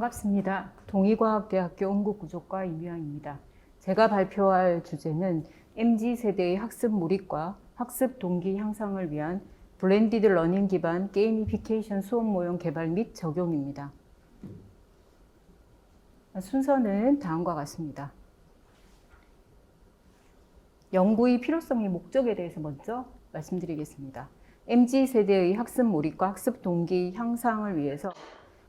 반갑습니다. 동의과학대학교 응급구조과 임유양입니다. 제가 발표할 주제는 MZ세대의 학습 몰입과 학습 동기 향상을 위한 블렌디드 러닝 기반 게이미피케이션 수업 모형 개발 및 적용입니다. 순서는 다음과 같습니다. 연구의 필요성의 목적에 대해서 먼저 말씀드리겠습니다. MZ세대의 학습 몰입과 학습 동기 향상을 위해서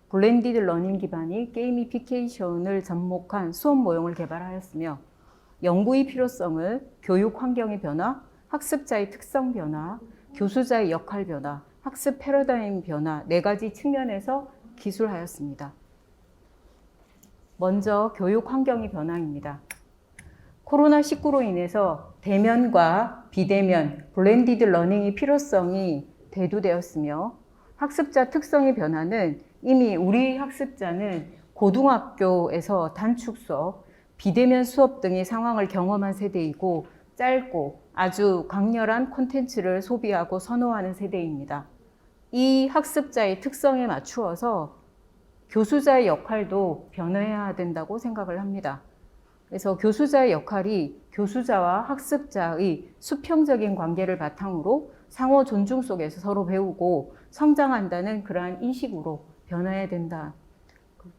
블렌디드 러닝 기반의 게이미피케이션을 접목한 수업 모형을 개발하였으며, 연구의 필요성을 교육 환경의 변화, 학습자의 특성 변화, 교수자의 역할 변화, 학습 패러다임 변화 4가지 측면에서 기술하였습니다. 먼저 교육 환경의 변화입니다. 코로나19로 인해서 대면과 비대면, 블렌디드 러닝의 필요성이 대두되었으며, 학습자 특성의 변화는 이미 우리 학습자는 고등학교에서 단축 수업, 비대면 수업 등의 상황을 경험한 세대이고, 짧고 아주 강렬한 콘텐츠를 소비하고 선호하는 세대입니다. 이 학습자의 특성에 맞추어서 교수자의 역할도 변해야 된다고 생각을 합니다. 그래서 교수자의 역할이 교수자와 학습자의 수평적인 관계를 바탕으로 상호 존중 속에서 서로 배우고 성장한다는 그러한 인식으로 변해야 된다.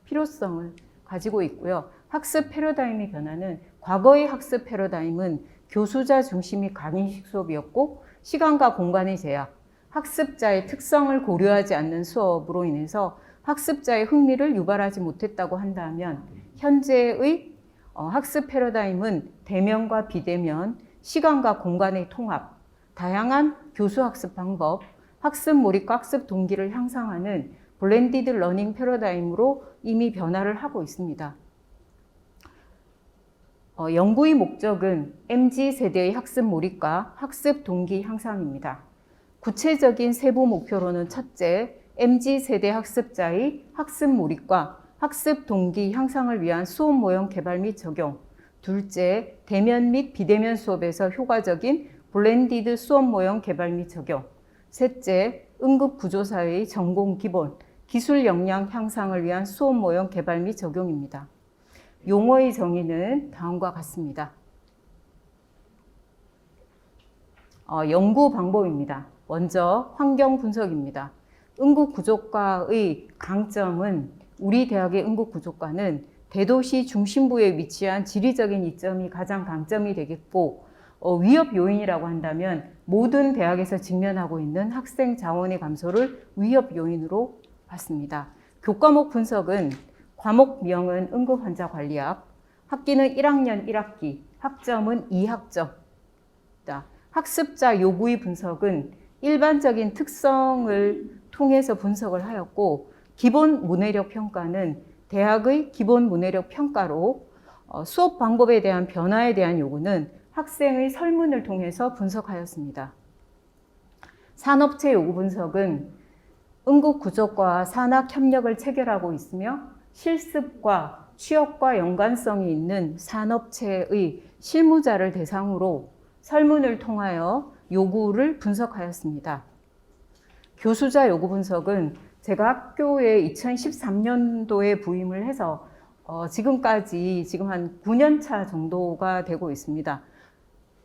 필요성을 가지고 있고요. 학습 패러다임의 변화는, 과거의 학습 패러다임은 교수자 중심의 강의식 수업이었고, 시간과 공간의 제약, 학습자의 특성을 고려하지 않는 수업으로 인해서 학습자의 흥미를 유발하지 못했다고 한다면, 현재의 학습 패러다임은 대면과 비대면, 시간과 공간의 통합, 다양한 교수 학습 방법, 학습 몰입과 학습 동기를 향상하는 블렌디드 러닝 패러다임으로 이미 변화를 하고 있습니다. 연구의 목적은 MZ세대의 학습 몰입과 학습 동기 향상입니다. 구체적인 세부 목표로는, 첫째, MZ세대 학습자의 학습 몰입과 학습 동기 향상을 위한 수업 모형 개발 및 적용. 둘째, 대면 및 비대면 수업에서 효과적인 블렌디드 수업 모형 개발 및 적용. 셋째, 응급구조사의 전공 기본, 기술 역량 향상을 위한 수업 모형 개발 및 적용입니다. 용어의 정의는 다음과 같습니다. 연구 방법입니다. 먼저 환경 분석입니다. 응급구조과의 강점은, 우리 대학의 응급구조과는 대도시 중심부에 위치한 지리적인 이점이 가장 강점이 되겠고, 위협 요인이라고 한다면 모든 대학에서 직면하고 있는 학생 자원의 감소를 위협 요인으로 봤습니다. 교과목 분석은, 과목명은 응급환자관리학, 학기는 1학년 1학기, 학점은 2학점. 학습자 요구의 분석은 일반적인 특성을 통해서 분석을 하였고, 기본 문해력 평가는 대학의 기본 문해력 평가로, 수업 방법에 대한 변화에 대한 요구는 학생의 설문을 통해서 분석하였습니다. 산업체 요구 분석은 응급구조과와 산학협력을 체결하고 있으며, 실습과 취업과 연관성이 있는 산업체의 실무자를 대상으로 설문을 통하여 요구를 분석하였습니다. 교수자 요구 분석은, 제가 학교에 2013년도에 부임을 해서 지금까지 한 9년 차 정도가 되고 있습니다.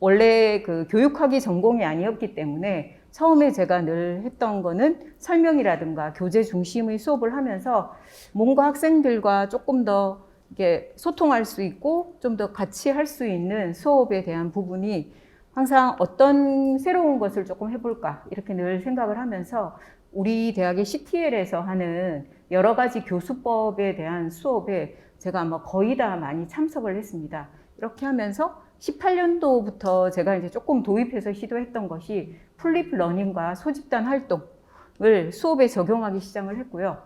원래 교육학이 전공이 아니었기 때문에 처음에 제가 늘 했던 거는 설명이라든가 교재 중심의 수업을 하면서 뭔가 학생들과 조금 더 이렇게 소통할 수 있고 좀 더 같이 할 수 있는 수업에 대한 부분이, 항상 어떤 새로운 것을 조금 해볼까 이렇게 늘 생각을 하면서 우리 대학의 CTL에서 하는 여러 가지 교수법에 대한 수업에 제가 아마 거의 다 많이 참석을 했습니다. 이렇게 하면서 18년도부터 제가 이제 조금 도입해서 시도했던 것이 플립 러닝과 소집단 활동을 수업에 적용하기 시작을 했고요.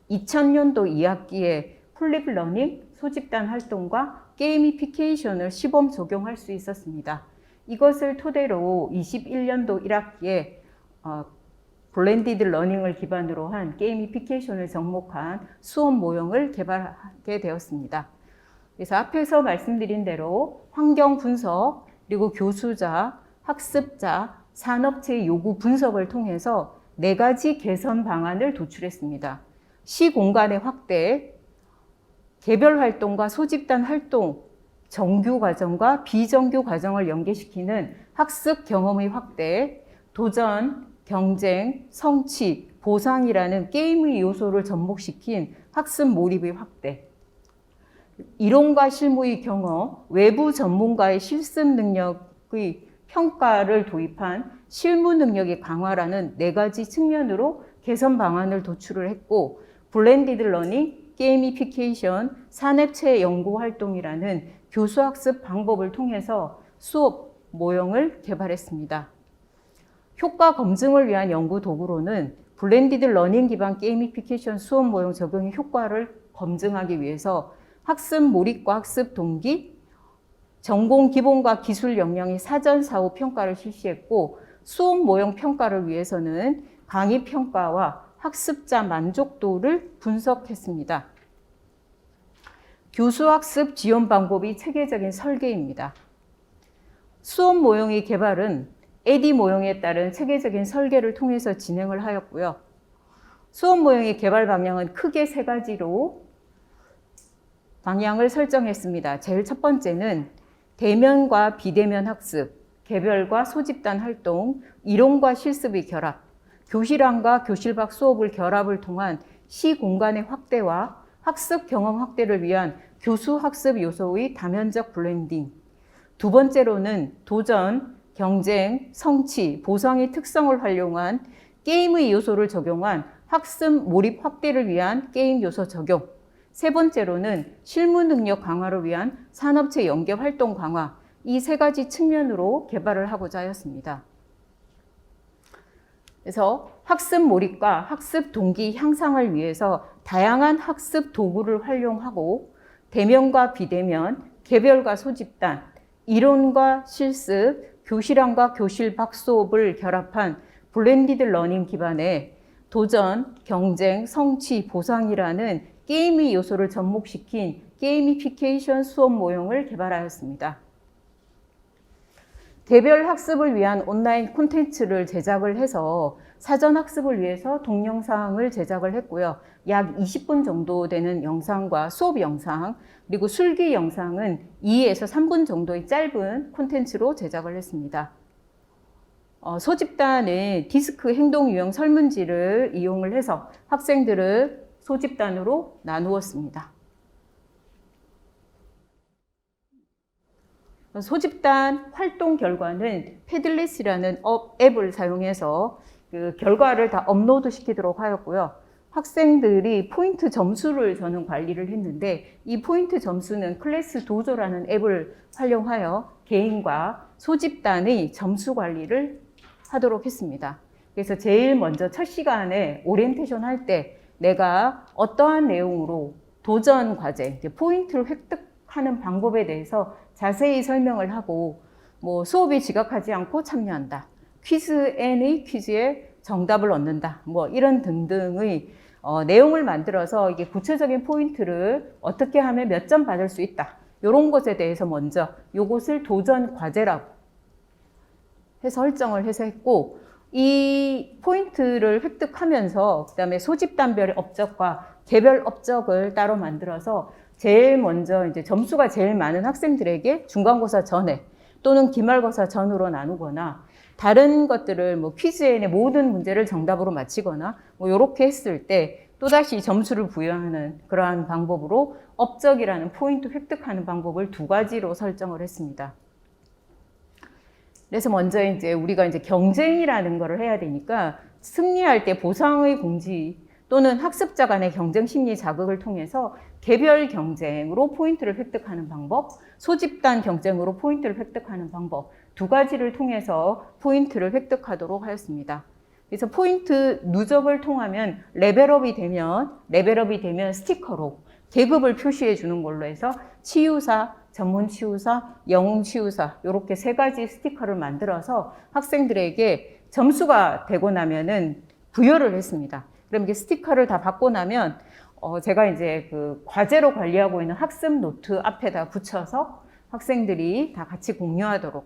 2000년도 2학기에 플립 러닝, 소집단 활동과 게이미피케이션을 시범 적용할 수 있었습니다. 이것을 토대로 21년도 1학기에 블렌디드 러닝을 기반으로 한 게이미피케이션을 접목한 수업 모형을 개발하게 되었습니다. 그래서 앞에서 말씀드린 대로 환경 분석, 그리고 교수자, 학습자, 산업체의 요구 분석을 통해서 4가지 개선 방안을 도출했습니다. 시공간의 확대, 개별 활동과 소집단 활동, 정규 과정과 비정규 과정을 연계시키는 학습 경험의 확대, 도전, 경쟁, 성취, 보상이라는 게임의 요소를 접목시킨 학습 몰입의 확대, 이론과 실무의 경험, 외부 전문가의 실습 능력의 평가를 도입한 실무 능력의 강화라는 4가지 측면으로 개선 방안을 도출을 했고, 블렌디드 러닝, 게이미피케이션, 산업체 연구 활동이라는 교수학습 방법을 통해서 수업 모형을 개발했습니다. 효과 검증을 위한 연구 도구로는 블렌디드 러닝 기반 게이미피케이션 수업 모형 적용의 효과를 검증하기 위해서 학습 몰입과 학습 동기, 전공 기본과 기술 역량의 사전 사후 평가를 실시했고, 수업 모형 평가를 위해서는 강의 평가와 학습자 만족도를 분석했습니다. 교수학습 지원 방법이 체계적인 설계입니다. 수업 모형의 개발은 에디 모형에 따른 체계적인 설계를 통해서 진행을 하였고요. 수업 모형의 개발 방향은 크게 3가지로 방향을 설정했습니다. 제일 첫 번째는 대면과 비대면 학습, 개별과 소집단 활동, 이론과 실습의 결합, 교실 안과 교실 밖 수업을 결합을 통한 시공간의 확대와 학습 경험 확대를 위한 교수 학습 요소의 다면적 블렌딩. 두 번째로는 도전, 경쟁, 성취, 보상의 특성을 활용한 게임의 요소를 적용한 학습 몰입 확대를 위한 게임 요소 적용. 세 번째로는 실무 능력 강화를 위한 산업체 연계 활동 강화. 이 3가지 측면으로 개발을 하고자 하였습니다. 그래서 학습 몰입과 학습 동기 향상을 위해서 다양한 학습 도구를 활용하고 대면과 비대면, 개별과 소집단, 이론과 실습, 교실 안과 교실 밖 수업을 결합한 블렌디드 러닝 기반의 도전, 경쟁, 성취, 보상이라는 게임의 요소를 접목시킨 게이미피케이션 수업 모형을 개발하였습니다. 개별 학습을 위한 온라인 콘텐츠를 제작을 해서 사전 학습을 위해서 동영상을 제작을 했고요. 약 20분 정도 되는 영상과 수업 영상, 그리고 술기 영상은 2에서 3분 정도의 짧은 콘텐츠로 제작을 했습니다. 소집단의 디스크 행동 유형 설문지를 이용을 해서 학생들을 소집단으로 나누었습니다. 소집단 활동 결과는 패들렛이라는 앱을 사용해서 그 결과를 다 업로드 시키도록 하였고요. 학생들이 포인트 점수를 저는 관리를 했는데, 이 포인트 점수는 클래스 도조라는 앱을 활용하여 개인과 소집단의 점수 관리를 하도록 했습니다. 그래서 제일 먼저 첫 시간에 오리엔테이션 할 때 내가 어떠한 내용으로 도전 과제, 포인트를 획득하는 방법에 대해서 자세히 설명을 하고, 뭐 수업에 지각하지 않고 참여한다, 퀴즈 N의 퀴즈에 정답을 얻는다, 뭐 이런 등등의 내용을 만들어서 이게 구체적인 포인트를 어떻게 하면 몇 점 받을 수 있다, 이런 것에 대해서 먼저 이것을 도전 과제라고 해서 설정을 해서 했고, 이 포인트를 획득하면서 그 다음에 소집단별의 업적과 개별 업적을 따로 만들어서 제일 먼저 이제 점수가 제일 많은 학생들에게 중간고사 전에 또는 기말고사 전으로 나누거나, 다른 것들을 뭐 퀴즈의 모든 문제를 정답으로 맞히거나 뭐 이렇게 했을 때 또다시 점수를 부여하는 그러한 방법으로 업적이라는 포인트 획득하는 방법을 2가지로 설정을 했습니다. 그래서 먼저 이제 우리가 이제 경쟁이라는 거를 해야 되니까 승리할 때 보상의 공지 또는 학습자 간의 경쟁 심리 자극을 통해서 개별 경쟁으로 포인트를 획득하는 방법, 소집단 경쟁으로 포인트를 획득하는 방법, 2가지를 통해서 포인트를 획득하도록 하였습니다. 그래서 포인트 누적을 통하면 레벨업이 되면 스티커로 계급을 표시해 주는 걸로 해서 치유사, 전문 치유사, 영웅 치유사, 이렇게 3가지 스티커를 만들어서 학생들에게 점수가 되고 나면은 부여를 했습니다. 그럼 이게 스티커를 다 받고 나면 제가 이제 그 과제로 관리하고 있는 학습 노트 앞에다 붙여서 학생들이 다 같이 공유하도록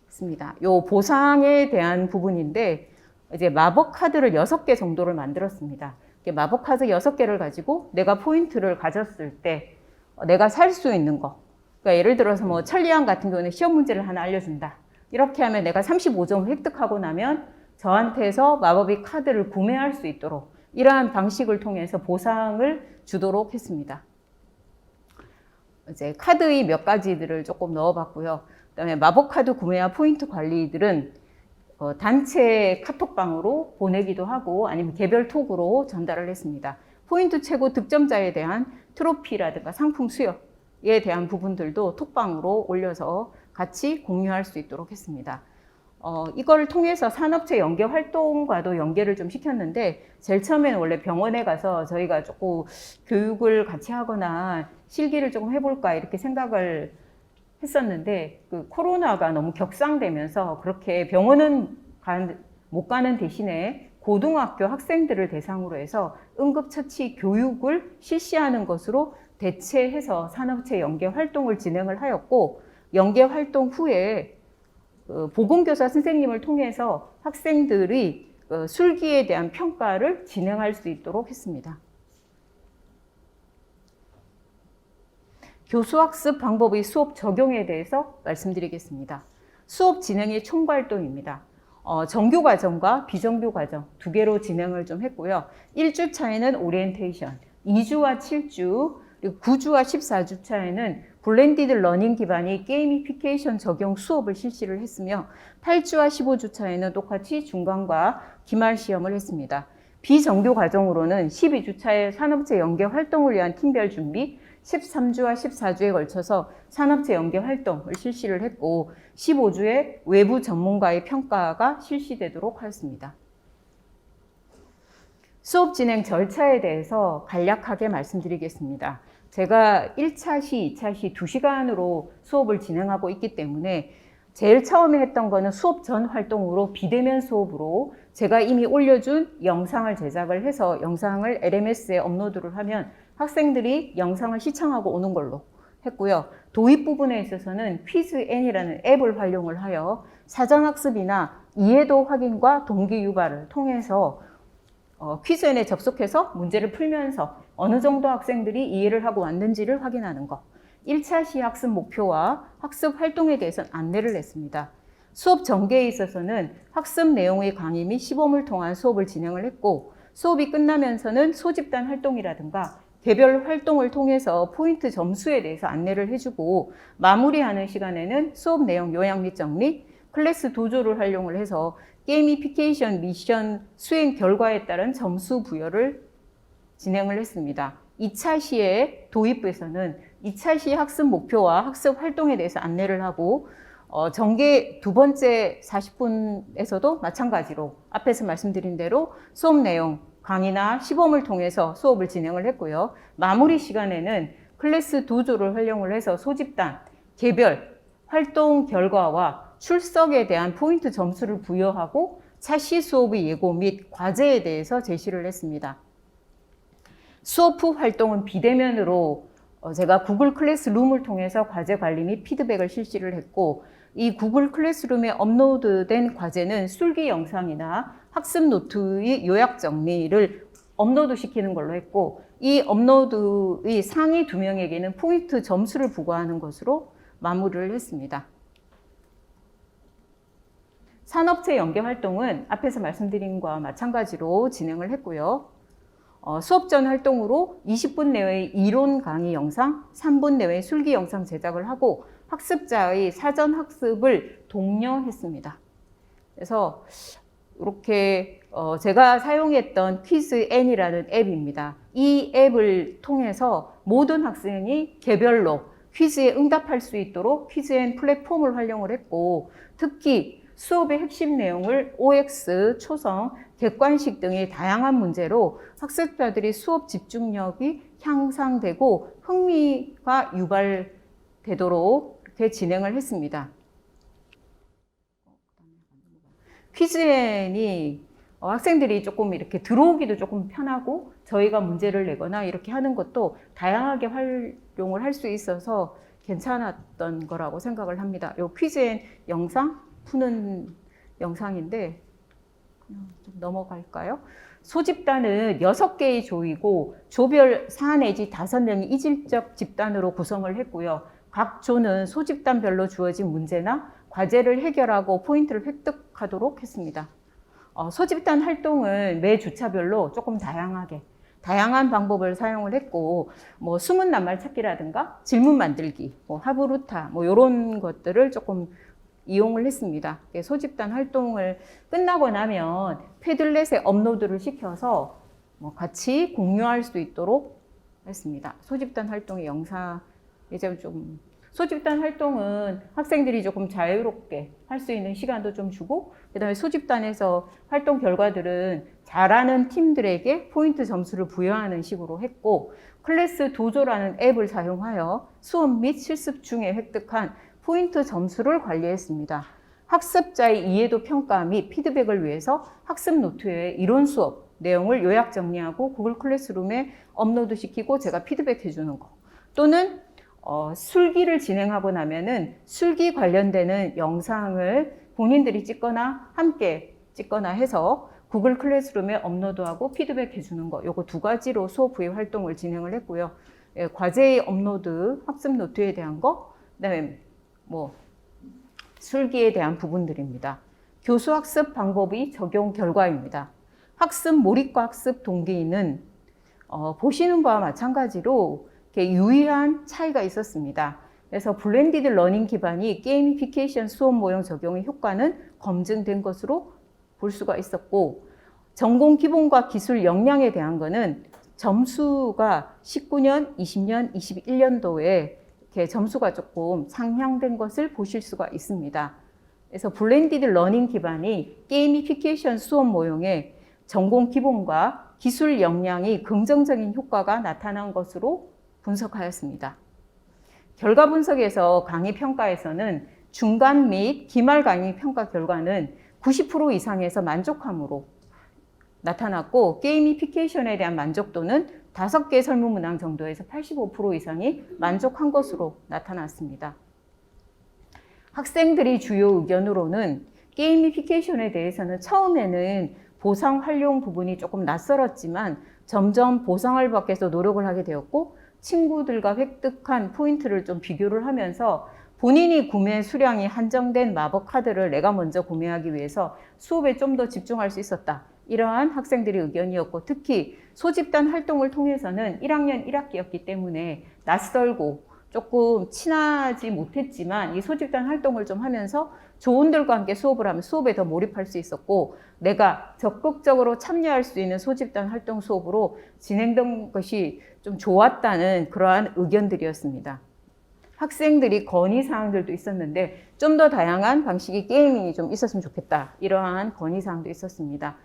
했습니다. 요 보상에 대한 부분인데, 이제 마법 카드를 6개 정도를 만들었습니다. 이렇게 마법 카드 6개를 가지고 내가 포인트를 가졌을 때 내가 살 수 있는 거. 그러니까 예를 들어서 뭐 천리안 같은 경우는 시험 문제를 하나 알려준다. 이렇게 하면 내가 35점을 획득하고 나면 저한테서 마법의 카드를 구매할 수 있도록 이러한 방식을 통해서 보상을 주도록 했습니다. 이제 카드의 몇 가지들을 조금 넣어봤고요. 그다음에 마법 카드 구매와 포인트 관리들은 단체 카톡방으로 보내기도 하고 아니면 개별 톡으로 전달을 했습니다. 포인트 최고 득점자에 대한 트로피라든가 상품 수여에 대한 부분들도 톡방으로 올려서 같이 공유할 수 있도록 했습니다. 이거를 통해서 산업체 연계 활동과도 연계를 좀 시켰는데 제일 처음에는 원래 병원에 가서 저희가 조금 교육을 같이 하거나 실기를 조금 해볼까 이렇게 생각을 했었는데 그 코로나가 너무 격상되면서 그렇게 병원은 못 가는 대신에 고등학교 학생들을 대상으로 해서 응급처치 교육을 실시하는 것으로 대체해서 산업체 연계 활동을 진행을 하였고 연계 활동 후에 보건교사 선생님을 통해서 학생들이 술기에 대한 평가를 진행할 수 있도록 했습니다. 교수학습 방법의 수업 적용에 대해서 말씀드리겠습니다. 수업 진행의 총괄동입니다. 정규 과정과 비정규 과정 두 개로 진행을 좀 했고요. 1주 차에는 오리엔테이션, 2주와 7주, 그리고 9주와 14주 차에는 블렌디드 러닝 기반의 게이미피케이션 적용 수업을 실시를 했으며 8주와 15주 차에는 똑같이 중간과 기말 시험을 했습니다. 비정규 과정으로는 12주 차에 산업체 연계 활동을 위한 팀별 준비, 13주와 14주에 걸쳐서 산업체 연계 활동을 실시를 했고 15주에 외부 전문가의 평가가 실시되도록 하였습니다. 수업 진행 절차에 대해서 간략하게 말씀드리겠습니다. 제가 1차 시, 2차 시 2시간으로 수업을 진행하고 있기 때문에 제일 처음에 했던 거는 수업 전 활동으로 비대면 수업으로 제가 이미 올려준 영상을 제작을 해서 영상을 LMS에 업로드를 하면 학생들이 영상을 시청하고 오는 걸로 했고요. 도입 부분에 있어서는 퀴즈N이라는 앱을 활용을 하여 사전학습이나 이해도 확인과 동기 유발을 통해서 퀴즈N에 접속해서 문제를 풀면서 어느 정도 학생들이 이해를 하고 왔는지를 확인하는 것. 1차 시 학습 목표와 학습 활동에 대해서는 안내를 했습니다. 수업 전개에 있어서는 학습 내용의 강의 및 시범을 통한 수업을 진행을 했고 수업이 끝나면서는 소집단 활동이라든가 개별 활동을 통해서 포인트 점수에 대해서 안내를 해주고 마무리하는 시간에는 수업 내용 요약 및 정리, 클래스 도조를 활용을 해서 게이미피케이션 미션 수행 결과에 따른 점수 부여를 진행을 했습니다. 2차 시의 도입부에서는 2차 시 학습 목표와 학습 활동에 대해서 안내를 하고 전개 두 번째 40분에서도 마찬가지로 앞에서 말씀드린 대로 수업 내용, 강의나 시범을 통해서 수업을 진행을 했고요. 마무리 시간에는 클래스 도조를 활용을 해서 소집단, 개별, 활동 결과와 출석에 대한 포인트 점수를 부여하고 차시 수업의 예고 및 과제에 대해서 제시를 했습니다. 수업 후 활동은 비대면으로 제가 구글 클래스룸을 통해서 과제 관리 및 피드백을 실시를 했고 이 구글 클래스룸에 업로드된 과제는 술기 영상이나 학습 노트의 요약 정리를 업로드 시키는 걸로 했고 이 업로드의 상위 2명에게는 포인트 점수를 부과하는 것으로 마무리를 했습니다. 산업체 연계 활동은 앞에서 말씀드린 것과 마찬가지로 진행을 했고요. 수업 전 활동으로 20분 내외의 이론 강의 영상, 3분 내외의 술기 영상 제작을 하고 학습자의 사전 학습을 독려했습니다. 그래서 이렇게 제가 사용했던 퀴즈N이라는 앱입니다. 이 앱을 통해서 모든 학생이 개별로 퀴즈에 응답할 수 있도록 퀴즈N 플랫폼을 활용을 했고 특히 수업의 핵심 내용을 OX, 초성, 객관식 등의 다양한 문제로 학습자들이 수업 집중력이 향상되고 흥미가 유발되도록 이렇게 진행을 했습니다. 퀴즈N이 학생들이 조금 이렇게 들어오기도 조금 편하고 저희가 문제를 내거나 이렇게 하는 것도 다양하게 활용을 할 수 있어서 괜찮았던 거라고 생각을 합니다. 이 퀴즈N 영상 푸는 영상인데 좀 넘어갈까요? 소집단은 6개의 조이고 조별 4 내지 5명이 이질적 집단으로 구성을 했고요. 각 조는 소집단별로 주어진 문제나 과제를 해결하고 포인트를 획득하도록 했습니다. 소집단 활동을 매 주차별로 조금 다양한 방법을 사용을 했고, 뭐 숨은 낱말 찾기라든가 질문 만들기, 뭐 하부루타, 뭐 이런 것들을 조금 이용을 했습니다. 소집단 활동을 끝나고 나면 패들렛에 업로드를 시켜서 뭐 같이 공유할 수 있도록 했습니다. 소집단 활동의 영상, 이제 좀 소집단 활동은 학생들이 조금 자유롭게 할 수 있는 시간도 좀 주고, 그 다음에 소집단에서 활동 결과들은 잘하는 팀들에게 포인트 점수를 부여하는 식으로 했고, 클래스 도조라는 앱을 사용하여 수업 및 실습 중에 획득한 포인트 점수를 관리했습니다. 학습자의 이해도 평가 및 피드백을 위해서 학습 노트에 이론 수업 내용을 요약 정리하고 구글 클래스룸에 업로드 시키고 제가 피드백 해주는 거, 또는 술기를 진행하고 나면은 술기 관련되는 영상을 본인들이 찍거나 함께 찍거나 해서 구글 클래스룸에 업로드하고 피드백 해주는 거, 요거 2가지로 수업 후에 활동을 진행을 했고요. 과제의 업로드, 학습 노트에 대한 거, 그다음에 뭐 술기에 대한 부분들입니다. 교수 학습 방법의 적용 결과입니다. 학습 몰입과 학습 동기는 보시는 바와 마찬가지로 유의한 차이가 있었습니다. 그래서 블렌디드 러닝 기반이 게이미피케이션 수업 모형 적용의 효과는 검증된 것으로 볼 수가 있었고, 전공 기본과 기술 역량에 대한 거는 점수가 19년, 20년, 21년도에 이렇게 점수가 조금 상향된 것을 보실 수가 있습니다. 그래서 블렌디드 러닝 기반이 게이미피케이션 수업 모형의 전공 기본과 기술 역량이 긍정적인 효과가 나타난 것으로 분석하였습니다. 결과 분석에서 강의 평가에서는 중간 및 기말 강의 평가 결과는 90% 이상에서 만족함으로 나타났고, 게이미피케이션에 대한 만족도는 5개 설문 문항 정도에서 85% 이상이 만족한 것으로 나타났습니다. 학생들이 주요 의견으로는 게이미피케이션에 대해서는 처음에는 보상 활용 부분이 조금 낯설었지만 점점 보상을 받기 위해서 노력을 하게 되었고, 친구들과 획득한 포인트를 좀 비교를 하면서 본인이 구매 수량이 한정된 마법 카드를 내가 먼저 구매하기 위해서 수업에 좀 더 집중할 수 있었다. 이러한 학생들의 의견이었고, 특히 소집단 활동을 통해서는 1학년 1학기였기 때문에 낯설고 조금 친하지 못했지만 이 소집단 활동을 좀 하면서 조원들과 함께 수업을 하면 수업에 더 몰입할 수 있었고, 내가 적극적으로 참여할 수 있는 소집단 활동 수업으로 진행된 것이 좀 좋았다는 그러한 의견들이었습니다. 학생들이 건의사항들도 있었는데 좀 더 다양한 방식의 게임이 좀 있었으면 좋겠다, 이러한 건의사항도 있었습니다.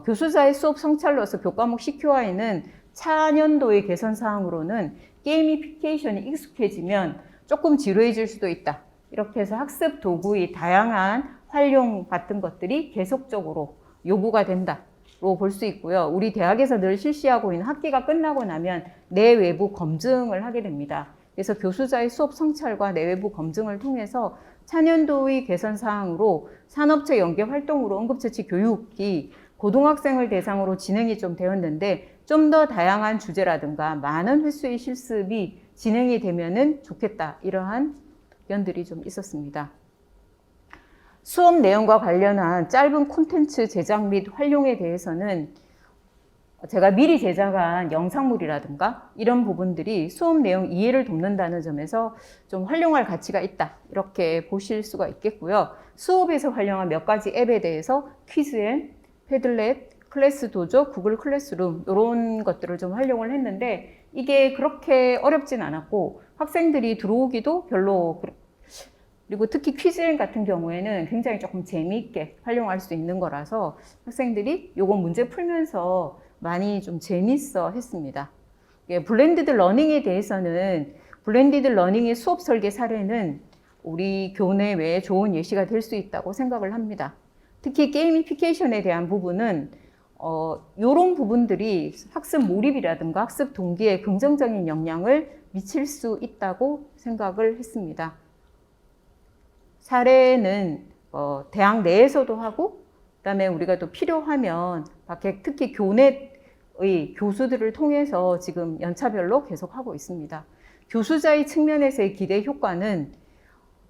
교수자의 수업 성찰로서 교과목 CQI는 차년도의 개선사항으로는 게이미피케이션이 익숙해지면 조금 지루해질 수도 있다. 이렇게 해서 학습 도구의 다양한 활용 같은 것들이 계속적으로 요구가 된다로 볼 수 있고요. 우리 대학에서 늘 실시하고 있는 학기가 끝나고 나면 내외부 검증을 하게 됩니다. 그래서 교수자의 수업 성찰과 내외부 검증을 통해서 차년도의 개선 사항으로 산업체 연계 활동으로 응급처치 교육이 고등학생을 대상으로 진행이 좀 되었는데, 좀 더 다양한 주제라든가 많은 횟수의 실습이 진행이 되면은 좋겠다, 이러한 의견들이 좀 있었습니다. 수업 내용과 관련한 짧은 콘텐츠 제작 및 활용에 대해서는 제가 미리 제작한 영상물이라든가 이런 부분들이 수업 내용 이해를 돕는다는 점에서 좀 활용할 가치가 있다, 이렇게 보실 수가 있겠고요. 수업에서 활용한 몇 가지 앱에 대해서 퀴즈앤, 패들렛, 클래스 도조, 구글 클래스룸 이런 것들을 좀 활용을 했는데, 이게 그렇게 어렵진 않았고 학생들이 들어오기도 별로, 그리고 특히 퀴즈앤 같은 경우에는 굉장히 조금 재미있게 활용할 수 있는 거라서 학생들이 요거 문제 풀면서 많이 좀 재밌어 했습니다. 블렌디드 러닝에 대해서는 블렌디드 러닝의 수업 설계 사례는 우리 교내 외에 좋은 예시가 될 수 있다고 생각을 합니다. 특히 게이미피케이션에 대한 부분은 이런 부분들이 학습 몰입이라든가 학습 동기에 긍정적인 영향을 미칠 수 있다고 생각을 했습니다. 사례는 대학 내에서도 하고, 그다음에 우리가 또 필요하면 특히 교넷의 교수들을 통해서 지금 연차별로 계속하고 있습니다. 교수자의 측면에서의 기대 효과는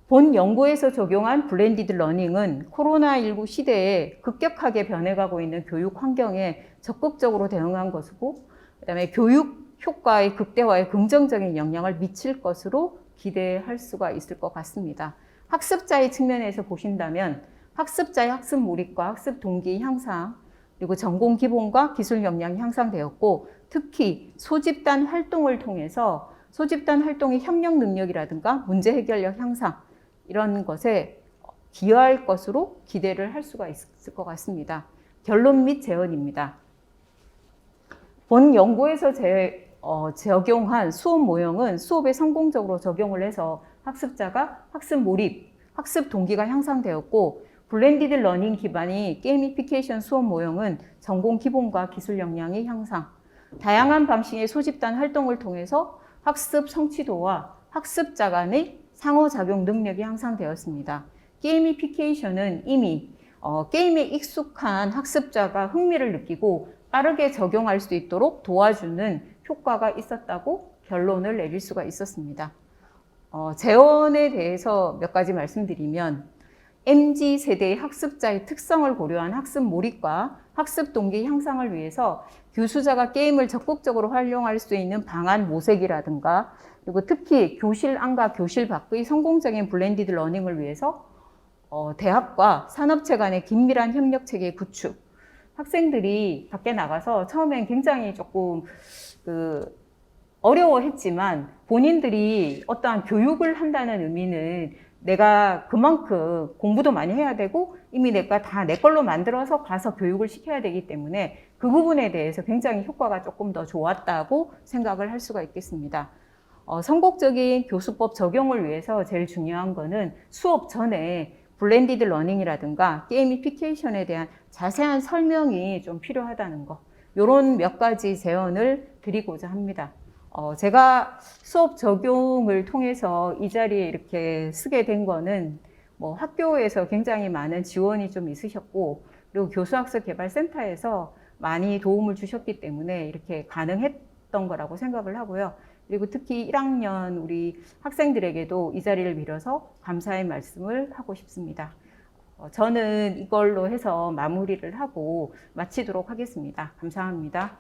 본 연구에서 적용한 블렌디드 러닝은 코로나19 시대에 급격하게 변해가고 있는 교육 환경에 적극적으로 대응한 것이고, 그다음에 교육 효과의 극대화에 긍정적인 영향을 미칠 것으로 기대할 수가 있을 것 같습니다. 학습자의 측면에서 보신다면 학습자의 학습 몰입과 학습 동기 향상, 그리고 전공 기본과 기술 역량이 향상되었고, 특히 소집단 활동을 통해서 소집단 활동의 협력 능력이라든가 문제 해결력 향상, 이런 것에 기여할 것으로 기대를 할 수가 있을 것 같습니다. 결론 및 제언입니다. 본 연구에서 적용한 수업 모형은 수업에 성공적으로 적용을 해서 학습자가 학습 몰입, 학습 동기가 향상되었고, 블렌디드 러닝 기반의 게이미피케이션 수업 모형은 전공 기본과 기술 역량의 향상, 다양한 방식의 소집단 활동을 통해서 학습 성취도와 학습자 간의 상호작용 능력이 향상되었습니다. 게이미피케이션은 이미 게임에 익숙한 학습자가 흥미를 느끼고 빠르게 적용할 수 있도록 도와주는 효과가 있었다고 결론을 내릴 수가 있었습니다. 재원에 대해서 몇 가지 말씀드리면, MZ세대의 학습자의 특성을 고려한 학습 몰입과 학습 동기 향상을 위해서 교수자가 게임을 적극적으로 활용할 수 있는 방안 모색이라든가, 그리고 특히 교실 안과 교실 밖의 성공적인 블렌디드 러닝을 위해서 대학과 산업체 간의 긴밀한 협력 체계 구축, 학생들이 밖에 나가서 처음엔 굉장히 조금 어려워했지만 본인들이 어떠한 교육을 한다는 의미는 내가 그만큼 공부도 많이 해야 되고 이미 내가 다 내 걸로 만들어서 가서 교육을 시켜야 되기 때문에 그 부분에 대해서 굉장히 효과가 조금 더 좋았다고 생각을 할 수가 있겠습니다. 선곡적인 교수법 적용을 위해서 제일 중요한 거는 수업 전에 블렌디드 러닝이라든가 게이미피케이션에 대한 자세한 설명이 좀 필요하다는 거, 이런 몇 가지 제언을 드리고자 합니다. 제가 수업 적용을 통해서 이 자리에 이렇게 쓰게 된 거는 학교에서 굉장히 많은 지원이 좀 있으셨고, 그리고 교수학습개발센터에서 많이 도움을 주셨기 때문에 이렇게 가능했던 거라고 생각을 하고요. 그리고 특히 1학년 우리 학생들에게도 이 자리를 빌어서 감사의 말씀을 하고 싶습니다. 저는 이걸로 해서 마무리를 하고 마치도록 하겠습니다. 감사합니다.